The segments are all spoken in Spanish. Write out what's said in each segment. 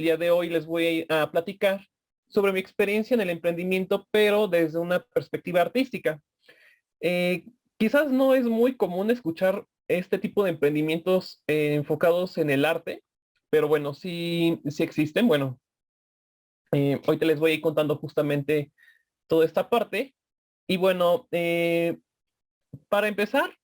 día de hoy les voy a platicar sobre mi experiencia en el emprendimiento, pero desde una perspectiva artística. Eh, Quizás no es muy común escuchar este tipo de emprendimientos enfocados en el arte, pero bueno, sí existen. Bueno, ahorita les voy a ir contando justamente toda esta parte. Y bueno, para empezar,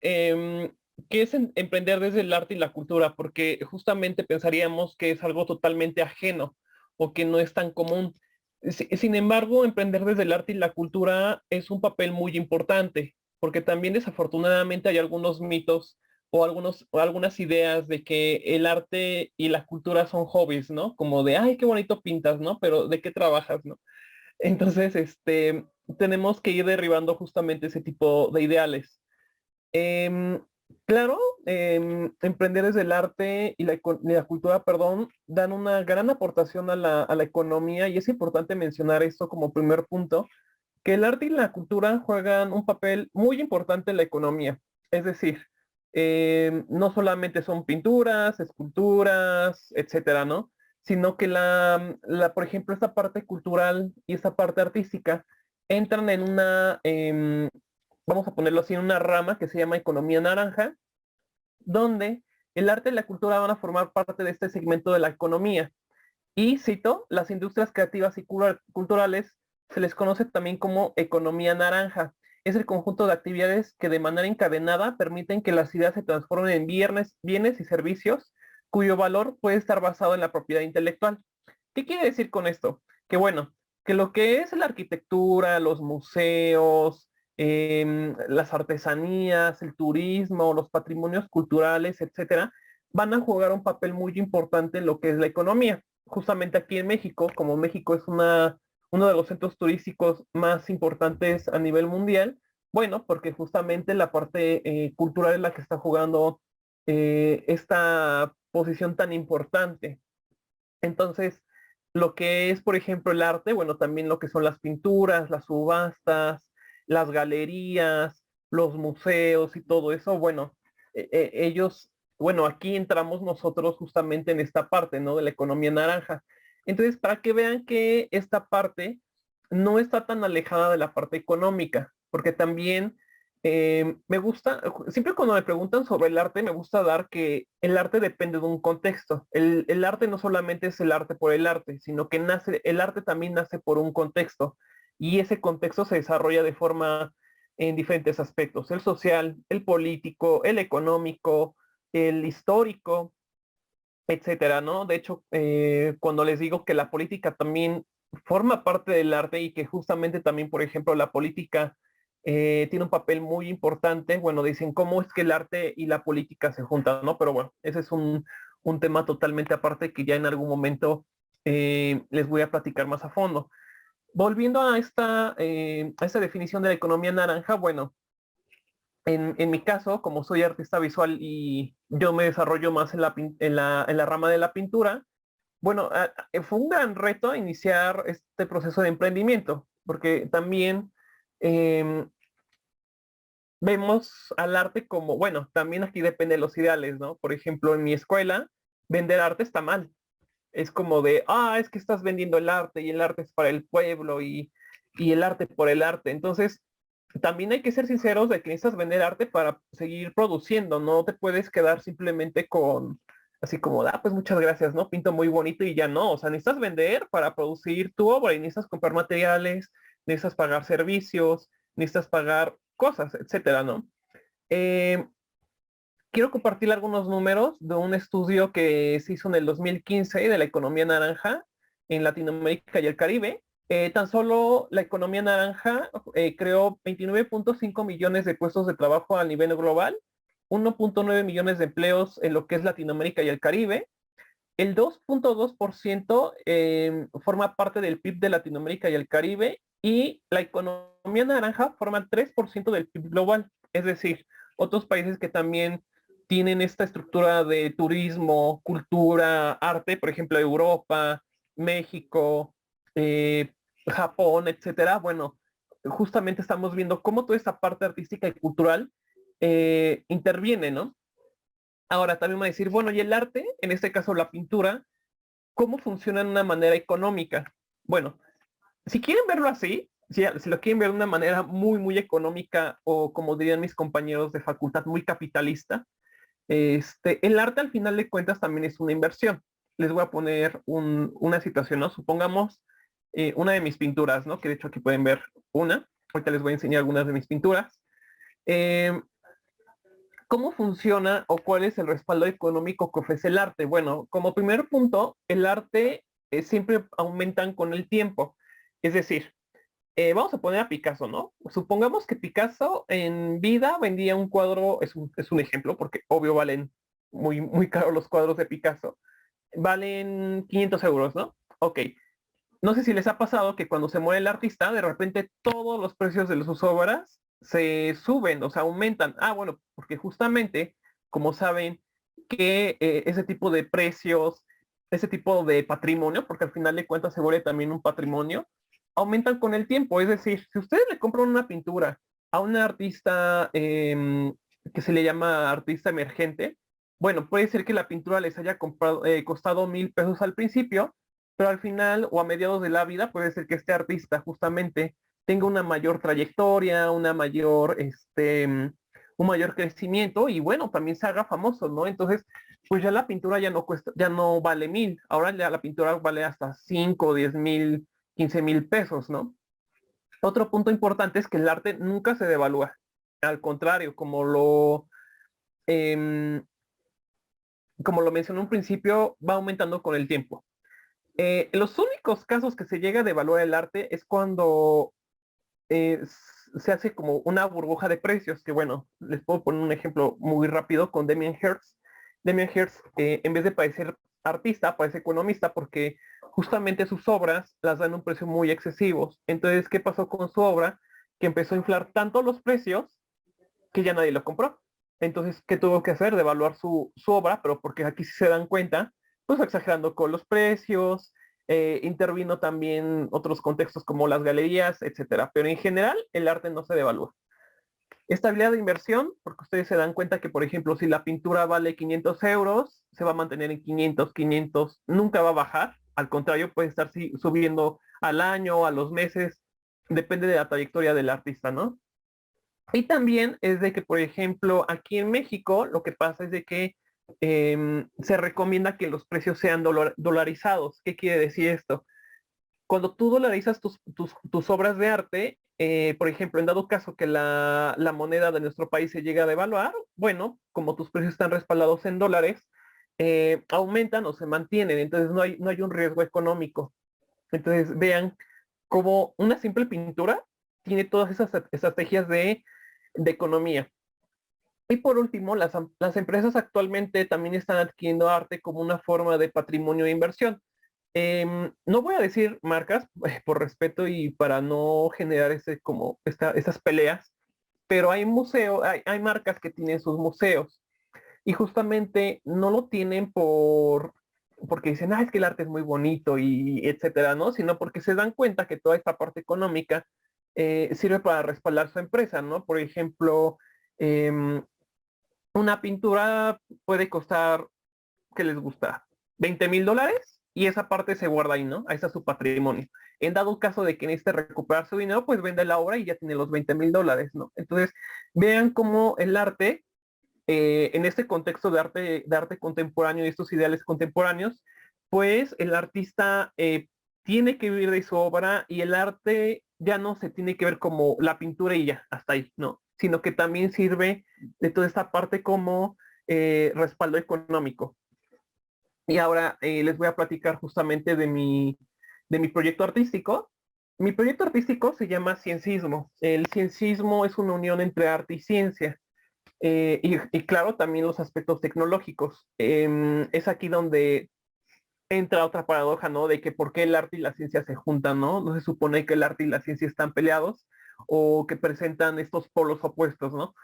em, ¿qué es emprender desde el arte y la cultura? Porque justamente pensaríamos que es algo totalmente ajeno o que no es tan común. Sin embargo, emprender desde el arte y la cultura es un papel muy importante, porque también desafortunadamente hay algunos mitos o algunas ideas de que el arte y la cultura son hobbies, ¿no? Como de, ay, qué bonito pintas, ¿no? Pero ¿de qué trabajas, no? Entonces, tenemos que ir derribando justamente ese tipo de ideales. Em, claro, emprender desde el arte y y la cultura, perdón, dan una gran aportación a a la economía y es importante mencionar esto como primer punto, que el arte y la cultura juegan un papel muy importante en la economía. Es decir, no solamente son pinturas, esculturas, etcétera, ¿no? Sino que por ejemplo, esta parte cultural y esta parte artística entran en vamos a ponerlo así, en una rama que se llama economía naranja, donde el arte y la cultura van a formar parte de este segmento de la economía. Y cito, las industrias creativas y culturales se les conoce también como economía naranja. Es el conjunto de actividades que de manera encadenada permiten que las ideas se transformen en bienes y servicios cuyo valor puede estar basado en la propiedad intelectual. ¿Qué quiere decir con esto? Que bueno, que lo que es la arquitectura, los museos, las artesanías, el turismo, los patrimonios culturales, etcétera, van a jugar un papel muy importante en lo que es la economía. Justamente aquí en México, como México es uno de los centros turísticos más importantes a nivel mundial, bueno, porque justamente la parte cultural es la que está jugando esta posición tan importante. Entonces, lo que es, por ejemplo, el arte, bueno, también lo que son las pinturas, las subastas, las galerías, los museos y todo eso, bueno, ellos, bueno, aquí entramos nosotros justamente en esta parte, ¿no? De la economía naranja. Entonces, para que vean que esta parte no está tan alejada de la parte económica, porque también me gusta, siempre cuando me preguntan sobre el arte, me gusta dar que el arte depende de un contexto. El arte no solamente es el arte por el arte, sino que el arte también nace por un contexto. Y ese contexto se desarrolla de forma en diferentes aspectos, el social, el político, el económico, el histórico, etcétera, ¿no? De hecho, cuando les digo que la política también forma parte del arte y que justamente también, por ejemplo, la política tiene un papel muy importante, bueno, dicen cómo es que el arte y la política se juntan, ¿no? Pero bueno, ese es un tema totalmente aparte que ya en algún momento les voy a platicar más a fondo. Volviendo a a esta definición de la economía naranja, bueno, en mi caso, como soy artista visual y yo me desarrollo más en en la rama de la pintura, bueno, fue un gran reto iniciar este proceso de emprendimiento, porque también em, vemos al arte como, bueno, también aquí depende de los ideales, ¿no? Por ejemplo, en mi escuela, vender arte está mal. Es como de, es que estás vendiendo el arte y el arte es para el pueblo y el arte por el arte. Entonces, también hay que ser sinceros de que necesitas vender arte para seguir produciendo, no te puedes quedar simplemente con, así como, pues muchas gracias, ¿no? Pinto muy bonito y ya no, o sea, necesitas vender para producir tu obra y necesitas comprar materiales, necesitas pagar servicios, necesitas pagar cosas, etcétera, ¿no? Eh, Quiero compartir algunos números de un estudio que se hizo en el 2015 de la economía naranja en Latinoamérica y el Caribe. Tan solo la economía naranja creó 29.5 millones de puestos de trabajo a nivel global, 1.9 millones de empleos en lo que es Latinoamérica y el Caribe. El 2.2% forma parte del PIB de Latinoamérica y el Caribe y la economía naranja forma el 3% del PIB global. Es decir, otros países que también tienen esta estructura de turismo, cultura, arte, por ejemplo, Europa, México, eh, Japón, etcétera. Bueno, justamente estamos viendo cómo toda esta parte artística y cultural interviene, ¿no? Ahora también va a decir, bueno, y el arte, en este caso la pintura, ¿cómo funciona de una manera económica? Bueno, si quieren verlo así, si lo quieren ver de una manera muy, muy económica o como dirían mis compañeros de facultad, muy capitalista, el arte al final de cuentas también es una inversión. Les voy a poner una situación, ¿no? Supongamos una de mis pinturas, ¿no? Que de hecho aquí pueden ver una. Ahorita les voy a enseñar algunas de mis pinturas. Eh, ¿Cómo funciona o cuál es el respaldo económico que ofrece el arte? Bueno, como primer punto, el arte siempre aumentan con el tiempo. Es decir, vamos a poner a Picasso, ¿no? Supongamos que Picasso en vida vendía un cuadro, es un ejemplo, porque obvio valen muy, muy caros los cuadros de Picasso, valen 500 euros, ¿no? Ok. No sé si les ha pasado que cuando se muere el artista, de repente todos los precios de sus obras se suben, o sea, aumentan. Ah, bueno, porque justamente, como saben, que ese tipo de precios, ese tipo de patrimonio, porque al final de cuentas se vuelve también un patrimonio, aumentan con el tiempo. Es decir, si ustedes le compran una pintura a un artista que se le llama artista emergente, bueno, puede ser que la pintura les haya costado 1,000 pesos al principio, pero al final o a mediados de la vida puede ser que este artista justamente tenga una mayor trayectoria, un mayor crecimiento y bueno, también se haga famoso, ¿no? Entonces, pues ya la pintura ya no cuesta, ya no vale 1,000, ahora ya la pintura vale hasta 5, 10,000, 15,000 pesos, ¿no? Otro punto importante es que el arte nunca se devalúa. Al contrario, em, como lo mencioné en un principio, va aumentando con el tiempo. Los únicos casos que se llega a devaluar el arte es cuando se hace como una burbuja de precios, que bueno, les puedo poner un ejemplo muy rápido con Damien Hirst. Damien Hirst, en vez de parecer artista, parece economista porque justamente sus obras las dan a un precio muy excesivos. Entonces, ¿qué pasó con su obra? Que empezó a inflar tanto los precios que ya nadie lo compró. Entonces, ¿qué tuvo que hacer? Devaluar su obra, pero porque aquí sí se dan cuenta, pues exagerando con los precios, intervino también otros contextos como las galerías, etcétera. Pero en general, el arte no se devalúa. Estabilidad de inversión, porque ustedes se dan cuenta que, por ejemplo, si la pintura vale 500 euros, se va a mantener en 500, nunca va a bajar. Al contrario, puede estar subiendo al año, a los meses, depende de la trayectoria del artista, ¿no? Y también es de que, por ejemplo, aquí en México lo que pasa es de que se recomienda que los precios sean dolarizados. ¿Qué quiere decir esto? Cuando tú dolarizas tus obras de arte, por ejemplo, en dado caso que la moneda de nuestro país se llega a devaluar, bueno, como tus precios están respaldados en dólares, aumentan o se mantienen, entonces no hay un riesgo económico. Entonces vean como una simple pintura tiene todas esas estrategias de economía. Y por último, las empresas actualmente también están adquiriendo arte como una forma de patrimonio de inversión. No voy a decir marcas por respeto y para no generar esas peleas, pero hay museos, hay marcas que tienen sus museos y justamente no lo tienen porque dicen, es que el arte es muy bonito y etcétera, ¿no? Sino porque se dan cuenta que toda esta parte económica sirve para respaldar su empresa, ¿no? Por ejemplo, em, una pintura puede costar, ¿qué les gusta? $20,000 y esa parte se guarda ahí, ¿no? Ahí está su patrimonio. En dado caso de que necesite recuperar su dinero, pues vende la obra y ya tiene los $20,000, ¿no? Entonces, vean cómo el arte en este contexto de arte contemporáneo y estos ideales contemporáneos, pues el artista tiene que vivir de su obra y el arte ya no se tiene que ver como la pintura y ya, hasta ahí, ¿no? Sino que también sirve de toda esta parte como respaldo económico. Y ahora les voy a platicar justamente de mi proyecto artístico. Mi proyecto artístico se llama Ciencismo. El ciencismo es una unión entre arte y ciencia. Y claro, también los aspectos tecnológicos. Es aquí donde entra otra paradoja, ¿no? De que por qué el arte y la ciencia se juntan, ¿no? No se supone que el arte y la ciencia están peleados o que presentan estos polos opuestos, ¿no?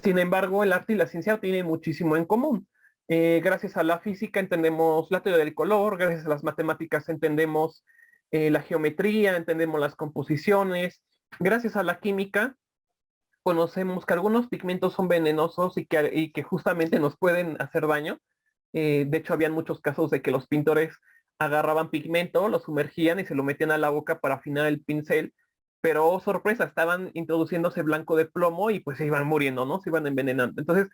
Sin embargo, el arte y la ciencia tienen muchísimo en común. Gracias a la física entendemos la teoría del color, gracias a las matemáticas entendemos la geometría, entendemos las composiciones, gracias a la química conocemos que algunos pigmentos son venenosos y que justamente nos pueden hacer daño. De hecho, habían muchos casos de que los pintores agarraban pigmento, lo sumergían y se lo metían a la boca para afinar el pincel, pero oh, sorpresa, estaban introduciéndose blanco de plomo y pues se iban muriendo, ¿no? Se iban envenenando. Entonces,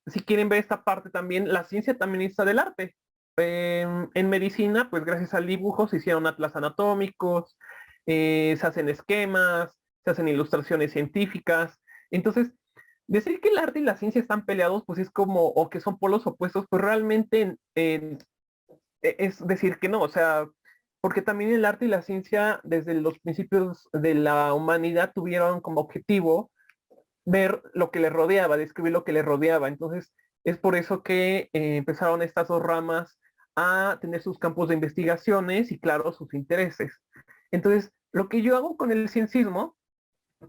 si quieren ver esta parte también, la ciencia también está del arte. En medicina, pues gracias al dibujo se hicieron atlas anatómicos, se hacen esquemas, se hacen ilustraciones científicas. Entonces, decir que el arte y la ciencia están peleados, pues es como, o que son polos opuestos, pues realmente es decir que no, o sea, porque también el arte y la ciencia desde los principios de la humanidad tuvieron como objetivo ver lo que le rodeaba, describir lo que le rodeaba. Entonces, es por eso que empezaron estas dos ramas a tener sus campos de investigaciones y, claro, sus intereses. Entonces, lo que yo hago con el ciencismo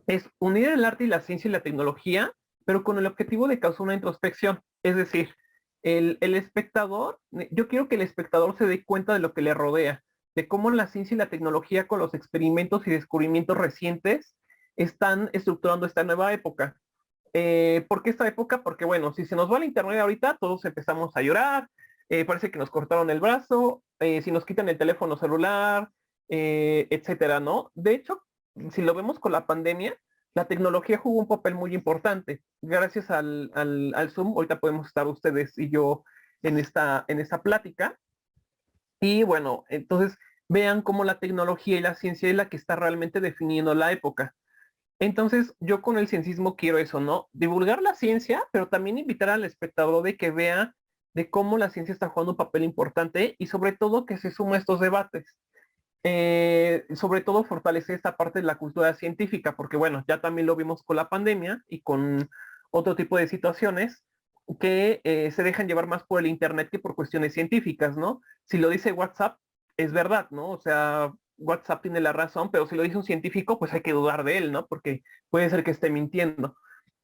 es unir el arte y la ciencia y la tecnología, pero con el objetivo de causar una introspección. Es decir, el espectador, yo quiero que el espectador se dé cuenta de lo que le rodea, de cómo la ciencia y la tecnología con los experimentos y descubrimientos recientes están estructurando esta nueva época. ¿Por qué esta época? Porque bueno, si se nos va el internet ahorita, todos empezamos a llorar, parece que nos cortaron el brazo, si nos quitan el teléfono celular, etcétera, ¿no? De hecho, si lo vemos con la pandemia, la tecnología jugó un papel muy importante. Gracias al Zoom, ahorita podemos estar ustedes y yo en esta plática. Y bueno, entonces vean cómo la tecnología y la ciencia es la que está realmente definiendo la época. Entonces, yo con el ciencismo quiero eso, ¿no? Divulgar la ciencia, pero también invitar al espectador de que vea de cómo la ciencia está jugando un papel importante y sobre todo que se suma a estos debates. Sobre todo fortalecer esta parte de la cultura científica, porque bueno, ya también lo vimos con la pandemia y con otro tipo de situaciones que se dejan llevar más por el Internet que por cuestiones científicas, ¿no? Si lo dice WhatsApp, es verdad, ¿no? O sea, WhatsApp tiene la razón, pero si lo dice un científico, pues hay que dudar de él, ¿no? Porque puede ser que esté mintiendo.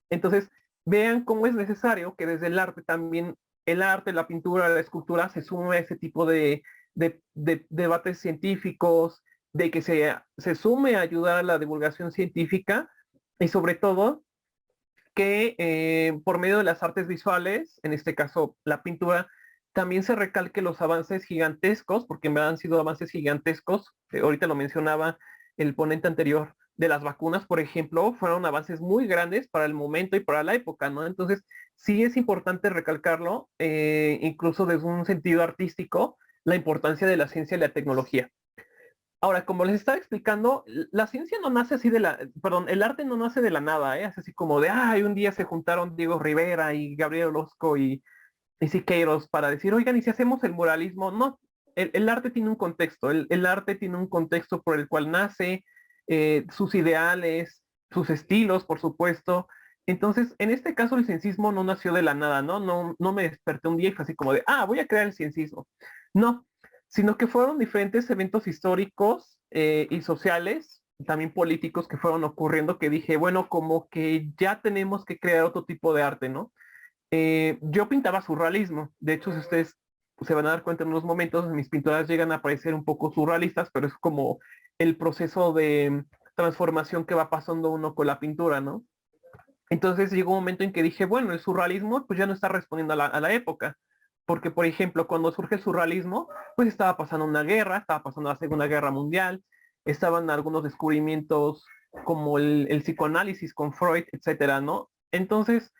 Entonces, vean cómo es necesario que desde el arte también, el arte, la pintura, la escultura, se sume a ese tipo de debates científicos, de que se sume a ayudar a la divulgación científica y sobre todo que por medio de las artes visuales, en este caso la pintura, también se recalque los avances gigantescos, porque me han sido avances gigantescos, ahorita lo mencionaba el ponente anterior, de las vacunas, por ejemplo, fueron avances muy grandes para el momento y para la época, ¿no? Entonces, sí es importante recalcarlo, incluso desde un sentido artístico, la importancia de la ciencia y la tecnología. Ahora, como les estaba explicando, la ciencia no nace así de la, perdón, el arte no nace de la nada, ¿eh? Es así como de, ay, un día se juntaron Diego Rivera y Gabriel Orozco y Siqueiros para decir, oigan, ¿y si hacemos el muralismo? No, el arte tiene un contexto, el arte tiene un contexto por el cual nace, sus ideales, sus estilos, por supuesto. Entonces, en este caso, el ciencismo no nació de la nada, ¿no? No me desperté un día y fue así como de, ah, voy a crear el ciencismo. No, sino que fueron diferentes eventos históricos y sociales, también políticos que fueron ocurriendo, que dije, bueno, como que ya tenemos que crear otro tipo de arte, ¿no? Yo pintaba surrealismo. De hecho, si ustedes se van a dar cuenta en unos momentos, mis pinturas llegan a parecer un poco surrealistas, pero es como el proceso de transformación que va pasando uno con la pintura, ¿no? Entonces llegó un momento en que dije, bueno, el surrealismo pues ya no está respondiendo a la época. Porque, por ejemplo, cuando surge el surrealismo, pues estaba pasando una guerra, estaba pasando la Segunda Guerra Mundial, estaban algunos descubrimientos como el psicoanálisis con Freud, etcétera, ¿no? Entonces,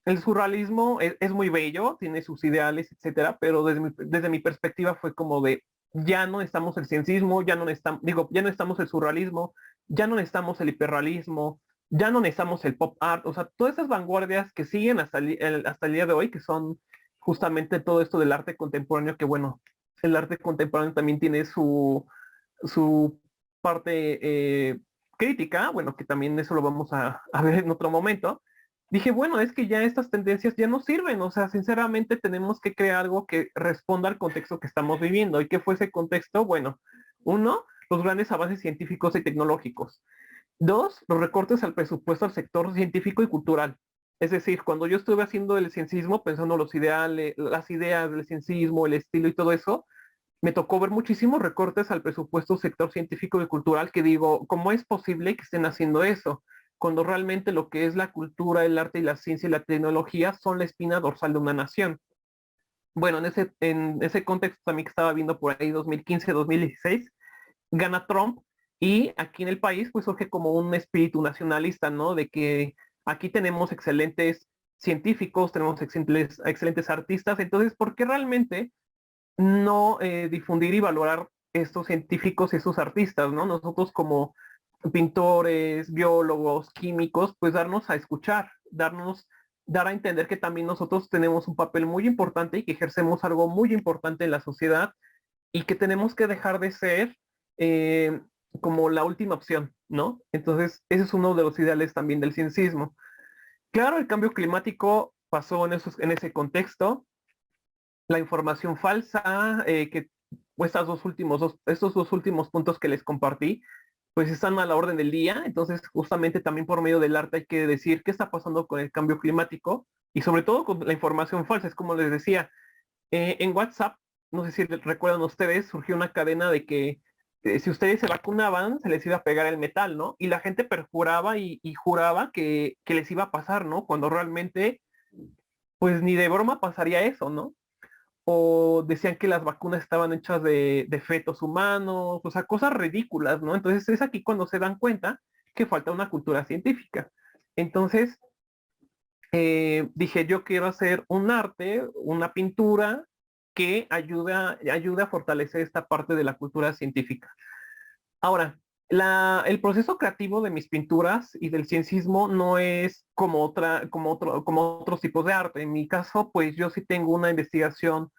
el surrealismo es muy bello, tiene sus ideales, etcétera, pero desde mi perspectiva fue como de ya no estamos el ciencismo, ya no estamos, digo, ya no estamos el surrealismo, ya no estamos el hiperrealismo, ya no necesitamos el pop art, o sea, todas esas vanguardias que siguen hasta el día de hoy, que son justamente todo esto del arte contemporáneo, que bueno, el arte contemporáneo también tiene su parte crítica, bueno, que también eso lo vamos a ver en otro momento. Dije, bueno, es que ya estas tendencias ya no sirven, o sea, sinceramente tenemos que crear algo que responda al contexto que estamos viviendo. ¿Y qué fue ese contexto? Bueno, uno, los grandes avances científicos y tecnológicos. Dos, los recortes al presupuesto al sector científico y cultural. Es decir, cuando yo estuve haciendo el ciencismo, pensando los ideales, las ideas del ciencismo, el estilo y todo eso, me tocó ver muchísimos recortes al presupuesto sector científico y cultural que digo, ¿cómo es posible que estén haciendo eso? Cuando realmente lo que es la cultura, el arte y la ciencia y la tecnología son la espina dorsal de una nación. Bueno, en ese contexto también que estaba viendo por ahí 2015, 2016, gana Trump y aquí en el país pues surge como un espíritu nacionalista, ¿no? De que aquí tenemos excelentes científicos, tenemos excelentes artistas, entonces, ¿por qué realmente no difundir y valorar estos científicos y estos artistas, ¿no? Nosotros como pintores, biólogos, químicos, pues darnos a escuchar, dar a entender que también nosotros tenemos un papel muy importante y que ejercemos algo muy importante en la sociedad y que tenemos que dejar de ser eh, como la última opción, ¿no? Entonces, ese es uno de los ideales también del ciencismo. Claro, el cambio climático pasó en ese contexto, la información falsa, que estos dos últimos puntos que les compartí, pues están a la orden del día. Entonces, justamente también por medio del arte hay que decir qué está pasando con el cambio climático y sobre todo con la información falsa. Es como les decía, en WhatsApp, no sé si recuerdan ustedes, surgió una cadena de que si ustedes se vacunaban, se les iba a pegar el metal, ¿no? Y la gente perjuraba y juraba que les iba a pasar, ¿no? Cuando realmente, pues ni de broma pasaría eso, ¿no? O decían que las vacunas estaban hechas de fetos humanos, o sea, cosas ridículas, ¿no? Entonces es aquí cuando se dan cuenta que falta una cultura científica. Entonces dije, yo quiero hacer un arte, una pintura que ayude a fortalecer esta parte de la cultura científica. Ahora, el proceso creativo de mis pinturas y del ciencismo no es como otros tipos de arte. En mi caso, pues yo sí tengo una investigación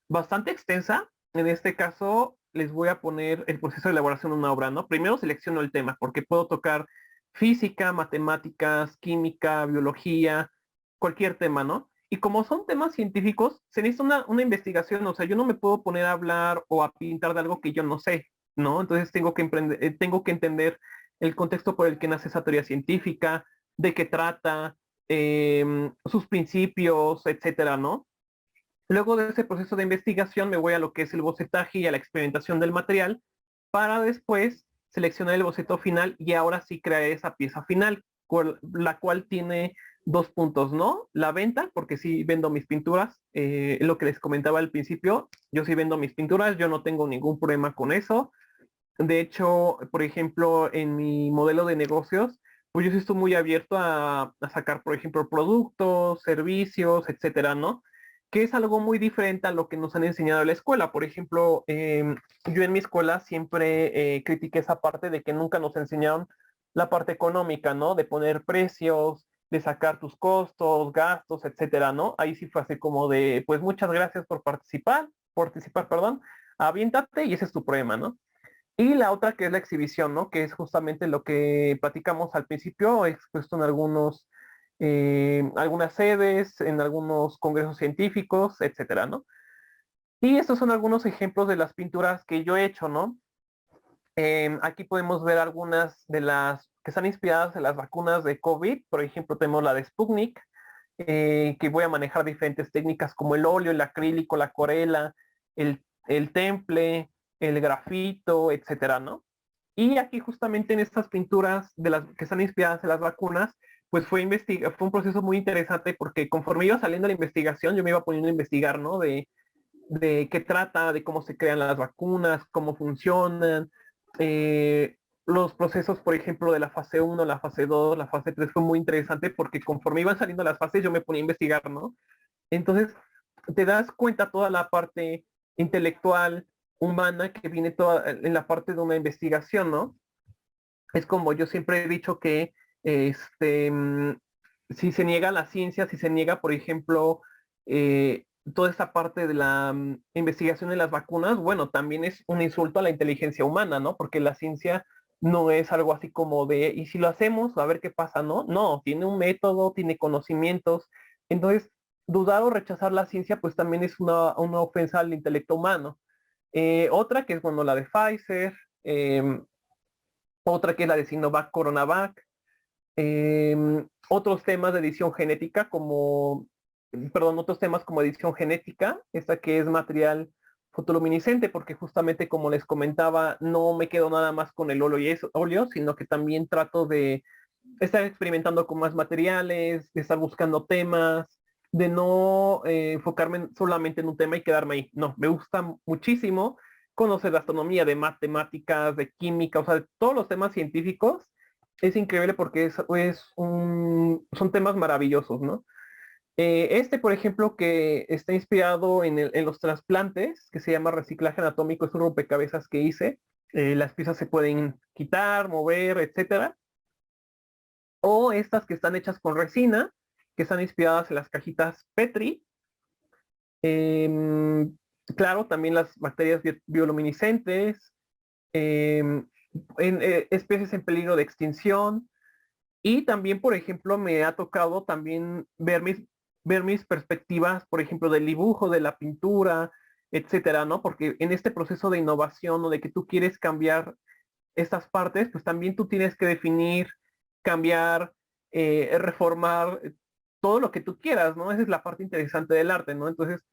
bastante extensa. En este caso, les voy a poner el proceso de elaboración de una obra, ¿no? Primero selecciono el tema, porque puedo tocar física, matemáticas, química, biología, cualquier tema, ¿no? Y como son temas científicos, se necesita una investigación, o sea, yo no me puedo poner a hablar o a pintar de algo que yo no sé, ¿no? Entonces tengo que entender el contexto por el que nace esa teoría científica, de qué trata, sus principios, etcétera, ¿no? Luego de ese proceso de investigación me voy a lo que es el bocetaje y a la experimentación del material para después seleccionar el boceto final y ahora sí crear esa pieza final, la cual tiene dos puntos, ¿no? La venta, porque sí vendo mis pinturas, lo que les comentaba al principio, yo sí vendo mis pinturas, yo no tengo ningún problema con eso. De hecho, por ejemplo, en mi modelo de negocios, pues yo sí estoy muy abierto a sacar, por ejemplo, productos, servicios, etcétera, ¿no? Que es algo muy diferente a lo que nos han enseñado en la escuela. Por ejemplo, yo en mi escuela siempre critiqué esa parte de que nunca nos enseñaron la parte económica, ¿no? De poner precios, de sacar tus costos, gastos, etcétera, ¿no? Ahí sí fue así como de, pues muchas gracias por participar, perdón, aviéntate y ese es tu problema, ¿no? Y la otra que es la exhibición, ¿no? Que es justamente lo que platicamos al principio, expuesto en algunas sedes, en algunos congresos científicos, etcétera, ¿no? Y estos son algunos ejemplos de las pinturas que yo he hecho, ¿no? Aquí podemos ver algunas de las que están inspiradas en las vacunas de COVID. Por ejemplo, tenemos la de Sputnik, que voy a manejar diferentes técnicas como el óleo, el acrílico, la acuarela, el temple, el grafito, etcétera, ¿no? Y aquí justamente en estas pinturas de las que están inspiradas en las vacunas, pues fue un proceso muy interesante porque conforme iba saliendo la investigación, yo me iba poniendo a investigar, ¿no? De qué trata, de cómo se crean las vacunas, cómo funcionan, los procesos, por ejemplo, de la fase uno, la fase 2, la fase 3 fue muy interesante porque conforme iban saliendo las fases yo me ponía a investigar, ¿no? Entonces, te das cuenta toda la parte intelectual, humana, que viene toda en la parte de una investigación, ¿no? Es como yo siempre he dicho que este, si se niega la ciencia, si se niega, por ejemplo, toda esta parte de la investigación de las vacunas, bueno, también es un insulto a la inteligencia humana, ¿no? Porque la ciencia no es algo así como de, y si lo hacemos, a ver qué pasa, ¿no? No, tiene un método, tiene conocimientos. Entonces, dudar o rechazar la ciencia, pues también es una ofensa al intelecto humano. Otra que es, bueno, la de Pfizer, otra que es la de Sinovac Coronavac, otros temas de edición genética como, perdón, otros temas como edición genética, esta que es material fotoluminiscente, porque justamente como les comentaba, no me quedo nada más con el óleo, sino que también trato de estar experimentando con más materiales, de estar buscando temas, de no enfocarme solamente en un tema y quedarme ahí. No, me gusta muchísimo conocer de astronomía, de matemáticas, de química, o sea, de todos los temas científicos. Es increíble porque son temas maravillosos, ¿no? Por ejemplo, que está inspirado en los trasplantes, que se llama reciclaje anatómico, es un rompecabezas que hice. Las piezas se pueden quitar, mover, etcétera. O estas que están hechas con resina, que están inspiradas en las cajitas Petri. Em, claro, también las bacterias bioluminiscentes, especies en peligro de extinción. Y también, por ejemplo, me ha tocado también ver mis perspectivas, por ejemplo, del dibujo, de la pintura, etcétera, ¿no? Porque en este proceso de innovación o de que tú quieres cambiar estas partes, pues también tú tienes que definir, cambiar, reformar todo lo que tú quieras, ¿no? Esa es la parte interesante del arte, ¿no? Entonces,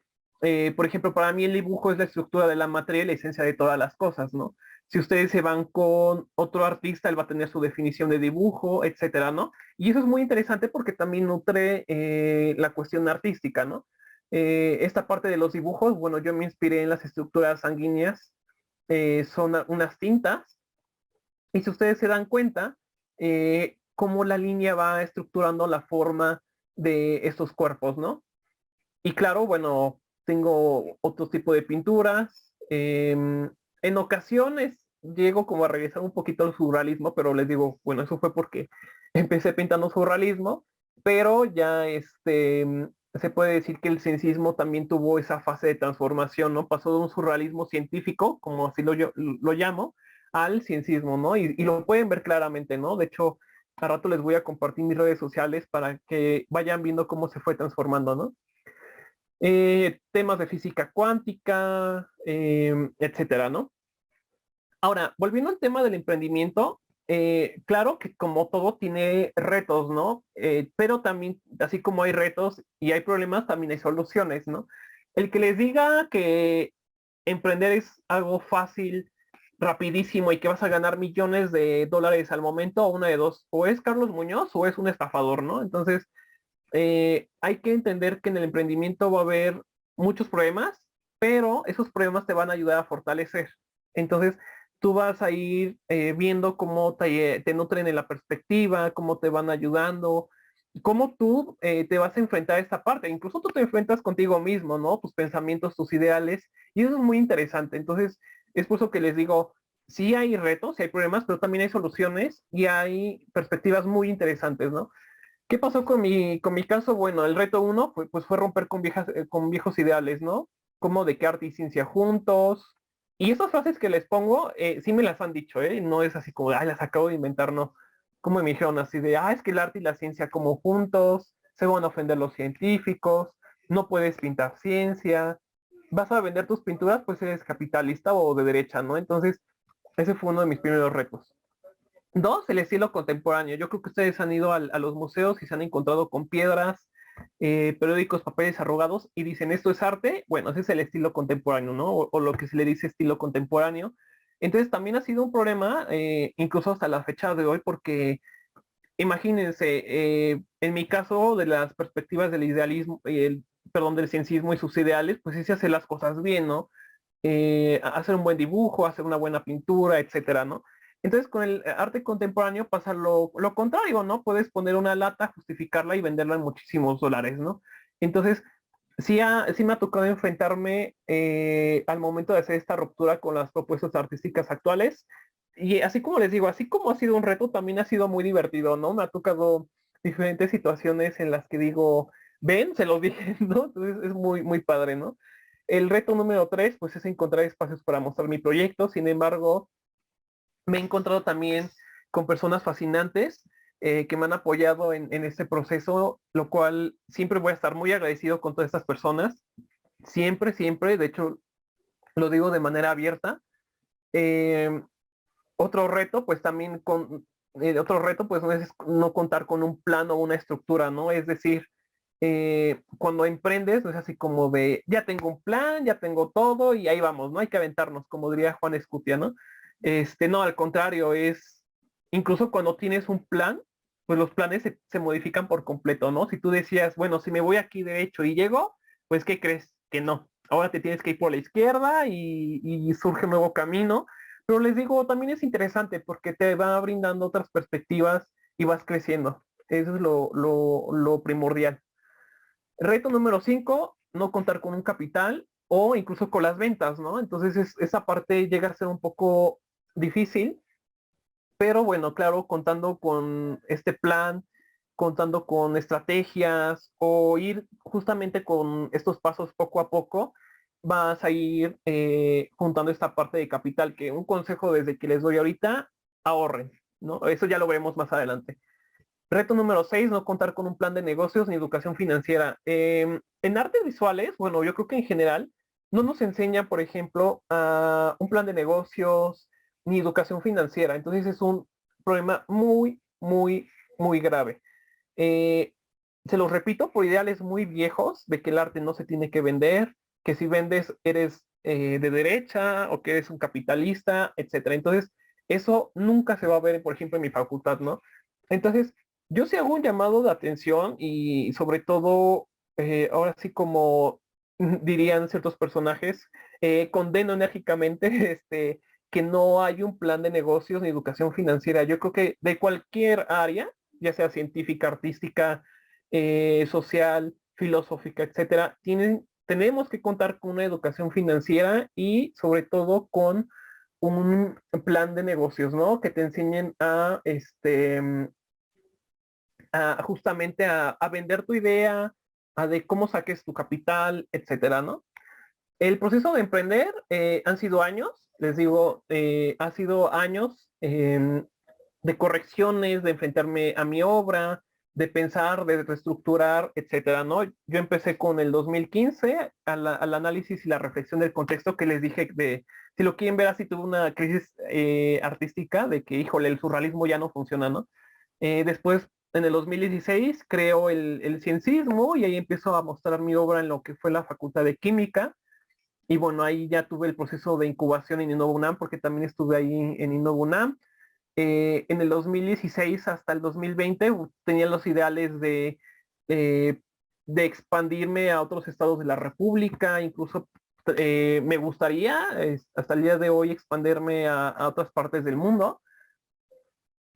por ejemplo, para mí el dibujo es la estructura de la materia y la esencia de todas las cosas, ¿no? Si ustedes se van con otro artista, él va a tener su definición de dibujo, etcétera, ¿no? Y eso es muy interesante porque también nutre la cuestión artística, ¿no? Esta parte de los dibujos, bueno, yo me inspiré en las estructuras sanguíneas, son unas tintas y si ustedes se dan cuenta, cómo la línea va estructurando la forma de estos cuerpos, ¿no? Y claro, bueno, tengo otro tipo de pinturas. En ocasiones llego como a regresar un poquito al surrealismo, pero les digo, bueno, eso fue porque empecé pintando surrealismo, pero ya se puede decir que el cienciismo también tuvo esa fase de transformación, ¿no? Pasó de un surrealismo científico, como así lo llamo, al ciencismo, ¿no? Y lo pueden ver claramente, ¿no? De hecho, a rato les voy a compartir mis redes sociales para que vayan viendo cómo se fue transformando, ¿no? Temas de física cuántica, etcétera, ¿no? Ahora, volviendo al tema del emprendimiento, claro que como todo tiene retos, ¿no? Pero también, así como hay retos y hay problemas, también hay soluciones, ¿no? El que les diga que emprender es algo fácil, rapidísimo y que vas a ganar millones de dólares al momento, una de dos, o es Carlos Muñoz o es un estafador, ¿no? Entonces, hay que entender que en el emprendimiento va a haber muchos problemas, pero esos problemas te van a ayudar a fortalecer. Entonces, tú vas a ir viendo cómo te nutren en la perspectiva, cómo te van ayudando, cómo tú te vas a enfrentar a esta parte. Incluso tú te enfrentas contigo mismo, ¿no? Tus pensamientos, tus ideales, y eso es muy interesante. Entonces, es por eso que les digo, sí hay retos, sí hay problemas, pero también hay soluciones y hay perspectivas muy interesantes, ¿no? ¿Qué pasó con mi caso? Bueno, el reto uno pues fue romper con viejos ideales, ¿no? Como de que arte y ciencia juntos. Y esas frases que les pongo, sí me las han dicho, ¿eh? No es así como, ay, las acabo de inventar, no. Como me dijeron así de, es que el arte y la ciencia como juntos, se van a ofender los científicos, no puedes pintar ciencia, vas a vender tus pinturas, pues eres capitalista o de derecha, ¿no? Entonces, ese fue uno de mis primeros retos. Dos, el estilo contemporáneo. Yo creo que ustedes han ido a los museos y se han encontrado con piedras, periódicos, papeles arrugados y dicen, ¿esto es arte? Bueno, ese es el estilo contemporáneo, ¿no? O lo que se le dice estilo contemporáneo. Entonces también ha sido un problema, incluso hasta la fecha de hoy, porque imagínense, en mi caso, de las perspectivas del idealismo, perdón, del ciencismo y sus ideales, pues sí se hace las cosas bien, ¿no? Hacer un buen dibujo, hacer una buena pintura, etcétera, ¿no? Entonces con el arte contemporáneo pasa lo contrario, ¿no? Puedes poner una lata, justificarla y venderla en muchísimos dólares, ¿no? Entonces, sí me ha tocado enfrentarme al momento de hacer esta ruptura con las propuestas artísticas actuales. Y así como les digo, así como ha sido un reto, también ha sido muy divertido, ¿no? Me ha tocado diferentes situaciones en las que digo, ven, se los dije, ¿no? Entonces es muy, muy padre, ¿no? El reto número tres, pues es encontrar espacios para mostrar mi proyecto. Sin embargo, me he encontrado también con personas fascinantes que me han apoyado en este proceso, lo cual siempre voy a estar muy agradecido con todas estas personas. Siempre, siempre, de hecho, lo digo de manera abierta. Eh, otro reto, pues también otro reto, pues no es no contar con un plan o una estructura, ¿no? Es decir, cuando emprendes, no es así como de, ya tengo un plan, ya tengo todo y ahí vamos, no hay que aventarnos, como diría Juan Escutia, ¿no? No, al contrario, incluso cuando tienes un plan, pues los planes se modifican por completo, ¿no? Si tú decías, bueno, si me voy aquí derecho y llego, pues ¿qué crees? Que no. Ahora te tienes que ir por la izquierda y surge un nuevo camino. Pero les digo, también es interesante porque te va brindando otras perspectivas y vas creciendo. Eso es lo primordial. Reto número 5, no contar con un capital o incluso con las ventas, ¿no? Entonces esa parte llega a ser un poco difícil, pero bueno, claro, contando con este plan, contando con estrategias o ir justamente con estos pasos poco a poco, vas a ir juntando esta parte de capital, que un consejo desde que les doy ahorita, ahorren, ¿no? Eso ya lo veremos más adelante. Reto número 6, no contar con un plan de negocios ni educación financiera. En artes visuales, bueno, yo creo que en general no nos enseña, por ejemplo, a un plan de negocios ni educación financiera. Entonces es un problema muy, muy, muy grave. Eh, Se los repito, por ideales muy viejos de que el arte no se tiene que vender, que si vendes eres de derecha o que eres un capitalista, etcétera. Entonces, eso nunca se va a ver, por ejemplo, en mi facultad, ¿no? Entonces, yo sí hago un llamado de atención y sobre todo, ahora sí como dirían ciertos personajes, condeno enérgicamente que no hay un plan de negocios ni educación financiera. Yo creo que de cualquier área, ya sea científica, artística, social, filosófica, etcétera, tenemos que contar con una educación financiera y sobre todo con un plan de negocios, ¿no? Que te enseñen justamente a vender tu idea, a de cómo saques tu capital, etcétera, ¿no? El proceso de emprender han sido años, les digo, ha sido años de correcciones, de enfrentarme a mi obra, de pensar, de reestructurar, etcétera, ¿no? Yo empecé con el 2015 al análisis y la reflexión del contexto que les dije de, si lo quieren ver así, tuve una crisis artística de que, híjole, el surrealismo ya no funciona, ¿no? Después, en el 2016, creo el ciencismo y ahí empiezo a mostrar mi obra en lo que fue la Facultad de Química. Y bueno, ahí ya tuve el proceso de incubación en InnovaUNAM, porque también estuve ahí en InnovaUNAM. En el 2016 hasta el 2020 tenía los ideales eh, de expandirme a otros estados de la República, incluso me gustaría hasta el día de hoy expandirme a otras partes del mundo.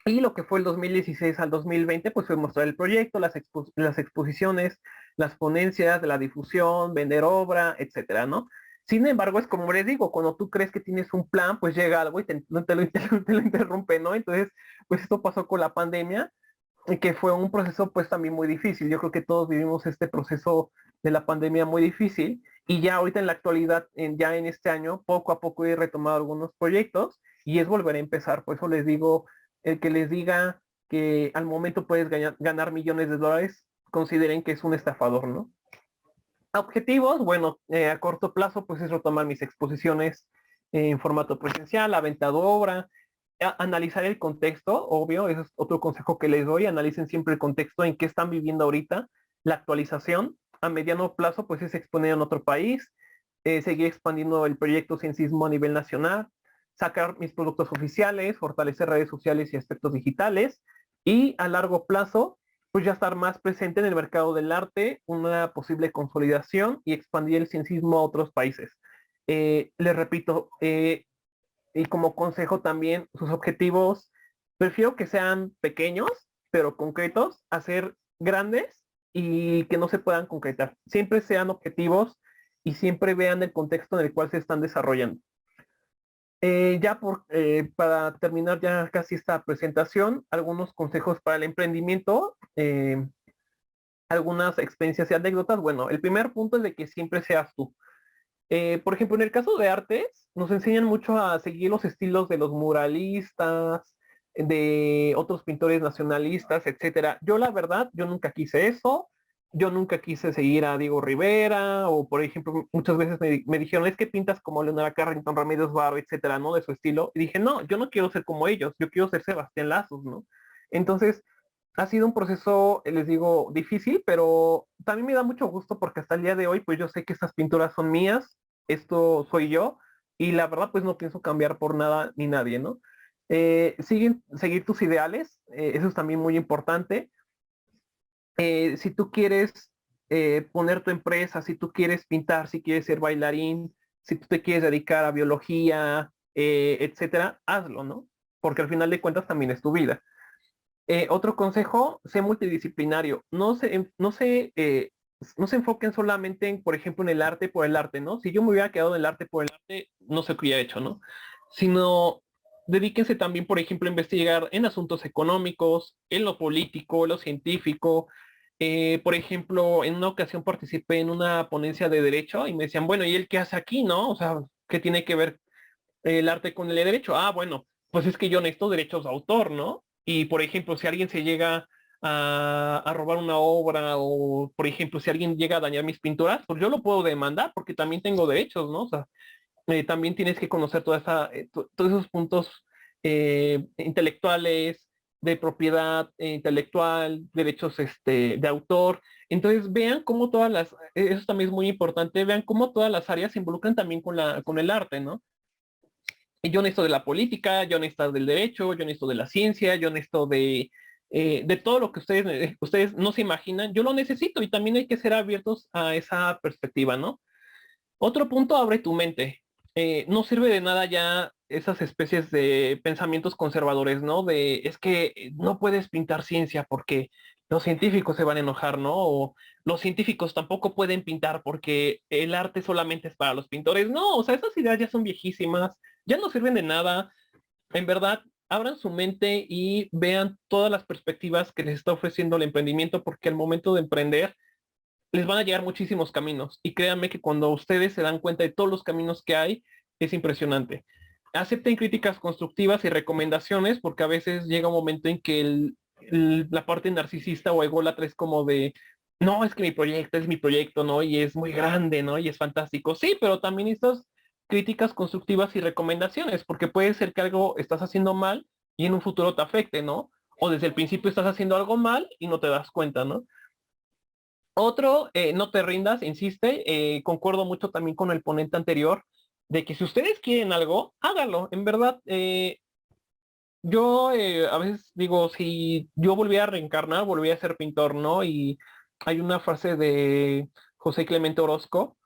Y lo que fue el 2016 al 2020, pues fue mostrar el proyecto, las exposiciones, las ponencias, la difusión, vender obra, etcétera, ¿no? Sin embargo, es como les digo, cuando tú crees que tienes un plan, pues llega algo y te lo interrumpe, ¿no? Entonces, pues esto pasó con la pandemia, que fue un proceso pues también muy difícil. Yo creo que todos vivimos este proceso de la pandemia muy difícil y ya ahorita en la actualidad, ya en este año, poco a poco he retomado algunos proyectos y es volver a empezar. Por eso les digo, el que les diga que al momento puedes ganar millones de dólares, consideren que es un estafador, ¿no? Objetivos, bueno, a corto plazo, pues es retomar mis exposiciones en formato presencial, la venta de obra, analizar el contexto, obvio, eso es otro consejo que les doy, analicen siempre el contexto en que están viviendo ahorita, la actualización, a mediano plazo, pues es exponer en otro país, seguir expandiendo el proyecto Ciencismo a nivel nacional, sacar mis productos oficiales, fortalecer redes sociales y aspectos digitales, y a largo plazo, pues ya estar más presente en el mercado del arte, una posible consolidación y expandir el ciencismo a otros países. Les repito, y como consejo también, sus objetivos, prefiero que sean pequeños, pero concretos, hacer grandes y que no se puedan concretar. Siempre sean objetivos y siempre vean el contexto en el cual se están desarrollando. Para terminar ya casi esta presentación, algunos consejos para el emprendimiento, algunas experiencias y anécdotas. Bueno, el primer punto es de que siempre seas tú. Por ejemplo, en el caso de artes, nos enseñan mucho a seguir los estilos de los muralistas, de otros pintores nacionalistas, etcétera. Yo, la verdad, yo nunca quise eso. Yo nunca quise seguir a Diego Rivera, o por ejemplo, muchas veces me dijeron, es que pintas como Leonora Carrington, Ramírez Varo, etcétera, ¿no? De su estilo. Y dije, no, yo no quiero ser como ellos, yo quiero ser Sebastián Lazos, ¿no? Entonces, ha sido un proceso, les digo, difícil, pero también me da mucho gusto porque hasta el día de hoy, pues yo sé que estas pinturas son mías, esto soy yo, y la verdad, pues no pienso cambiar por nada ni nadie, ¿no? Seguir tus ideales, eso es también muy importante. Si tú quieres poner tu empresa, si tú quieres pintar, si quieres ser bailarín, si tú te quieres dedicar a biología, etcétera, hazlo, ¿no? Porque al final de cuentas también es tu vida. Otro consejo, sé multidisciplinario. No se enfoquen solamente en, por ejemplo, en el arte por el arte, ¿no? Si yo me hubiera quedado en el arte por el arte, no sé qué hubiera hecho, ¿no? Sino dedíquense también, por ejemplo, a investigar en asuntos económicos, en lo político, en lo científico. Por ejemplo, en una ocasión participé en una ponencia de derecho y me decían, bueno, ¿y él qué hace aquí, no? O sea, ¿qué tiene que ver el arte con el derecho? Ah, bueno, pues es que yo necesito derechos de autor, ¿no? Y por ejemplo, si alguien se llega a robar una obra o, por ejemplo, si alguien llega a dañar mis pinturas, pues yo lo puedo demandar porque también tengo derechos, ¿no? O sea, también tienes que conocer todos esos puntos intelectuales, de propiedad intelectual, derechos de autor. Entonces vean cómo eso también es muy importante, vean cómo todas las áreas se involucran también con el arte, ¿no? Yo necesito de la política, yo necesito del derecho, yo necesito de la ciencia, yo necesito de todo lo que ustedes no se imaginan, yo lo necesito y también hay que ser abiertos a esa perspectiva, ¿no? Otro punto, abre tu mente. No sirve de nada ya esas especies de pensamientos conservadores, ¿no? De es que no puedes pintar ciencia porque los científicos se van a enojar, ¿no? O los científicos tampoco pueden pintar porque el arte solamente es para los pintores. No, o sea, esas ideas ya son viejísimas, ya no sirven de nada. En verdad, abran su mente y vean todas las perspectivas que les está ofreciendo el emprendimiento, porque al momento de emprender les van a llegar muchísimos caminos y créanme que cuando ustedes se dan cuenta de todos los caminos que hay, es impresionante. Acepten críticas constructivas y recomendaciones porque a veces llega un momento en que la parte narcisista o ególatra es como de, no, es que mi proyecto es mi proyecto, ¿no? Y es muy grande, ¿no? Y es fantástico. Sí, pero también estas críticas constructivas y recomendaciones porque puede ser que algo estás haciendo mal y en un futuro te afecte, ¿no? O desde el principio estás haciendo algo mal y no te das cuenta, ¿no? Otro, no te rindas, insiste. Concuerdo mucho también con el ponente anterior de que si ustedes quieren algo, háganlo. En verdad, yo a veces digo, si yo volviera a reencarnar, volviera a ser pintor, ¿no? Y hay una frase de José Clemente Orozco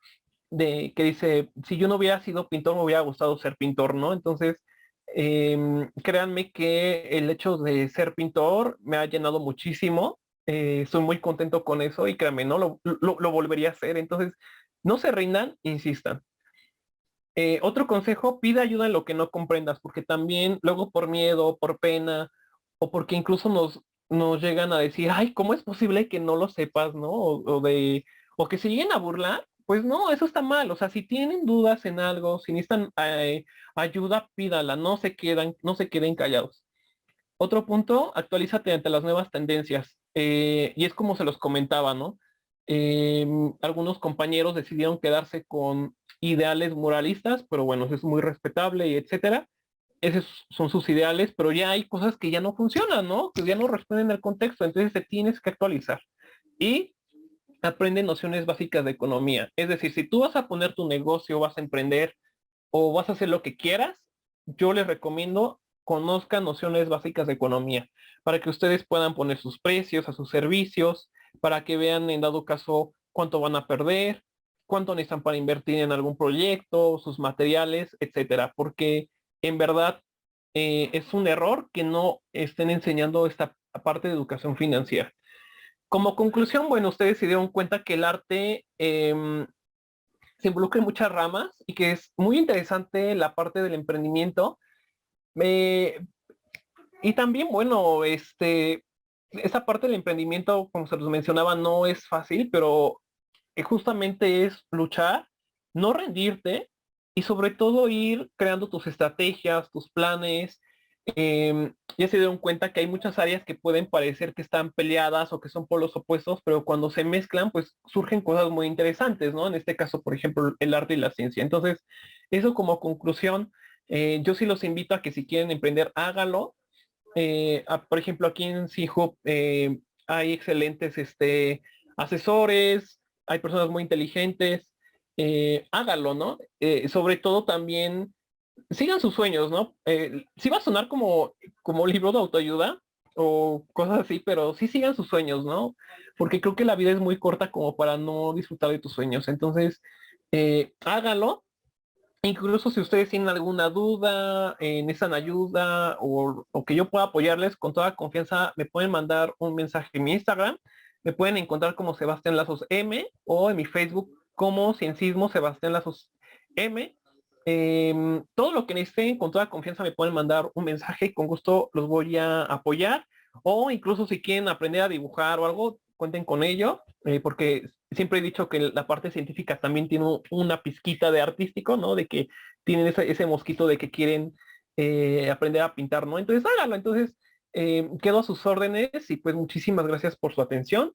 que dice, si yo no hubiera sido pintor, me hubiera gustado ser pintor, ¿no? Entonces, créanme que el hecho de ser pintor me ha llenado muchísimo. Estoy muy contento con eso y créanme, ¿no? Lo volvería a hacer. Entonces, no se rindan, insistan. Otro consejo, pida ayuda en lo que no comprendas, porque también luego por miedo, por pena, o porque incluso nos llegan a decir, ay, ¿cómo es posible que no lo sepas, no? O que se lleguen a burlar, pues no, eso está mal. O sea, si tienen dudas en algo, si necesitan ayuda, pídala, no se queden callados. Otro punto, actualízate ante las nuevas tendencias. Y es como se los comentaba, ¿no? Algunos compañeros decidieron quedarse con ideales moralistas, pero bueno, eso es muy respetable y etcétera. Esos son sus ideales, pero ya hay cosas que ya no funcionan, ¿no? Que ya no responden al contexto, entonces te tienes que actualizar. Y aprende nociones básicas de economía. Es decir, si tú vas a poner tu negocio, vas a emprender o vas a hacer lo que quieras, yo les recomiendo conozcan nociones básicas de economía para que ustedes puedan poner sus precios a sus servicios, para que vean en dado caso cuánto van a perder, cuánto necesitan para invertir en algún proyecto, sus materiales, etcétera, porque en verdad es un error que no estén enseñando esta parte de educación financiera. Como conclusión, bueno, ustedes se dieron cuenta que el arte se involucra en muchas ramas y que es muy interesante la parte del emprendimiento. Eh, y también, bueno, esa parte del emprendimiento, como se los mencionaba, no es fácil, pero justamente es luchar, no rendirte y sobre todo ir creando tus estrategias, tus planes. Ya se dieron cuenta que hay muchas áreas que pueden parecer que están peleadas o que son polos opuestos, pero cuando se mezclan, pues surgen cosas muy interesantes, ¿no? En este caso, por ejemplo, el arte y la ciencia. Entonces, eso como conclusión, yo sí los invito a que si quieren emprender, hágalo. Por ejemplo, aquí en C-Hub hay excelentes asesores, hay personas muy inteligentes. Hágalo, ¿no? Sobre todo también sigan sus sueños, ¿no? Sí va a sonar como libro de autoayuda o cosas así, pero sí sigan sus sueños, ¿no? Porque creo que la vida es muy corta como para no disfrutar de tus sueños. Entonces, háganlo. Incluso si ustedes tienen alguna duda, necesitan ayuda o que yo pueda apoyarles, con toda confianza me pueden mandar un mensaje en mi Instagram. Me pueden encontrar como Sebastián Lazos M o en mi Facebook como Ciencismo Sebastián Lazos M. Todo lo que necesiten, con toda confianza me pueden mandar un mensaje y con gusto los voy a apoyar. O incluso si quieren aprender a dibujar o algo, cuenten con ello, porque siempre he dicho que la parte científica también tiene una pizquita de artístico, ¿no? De que tienen ese mosquito de que quieren aprender a pintar, ¿no? Entonces háganlo. Entonces, quedo a sus órdenes y pues muchísimas gracias por su atención.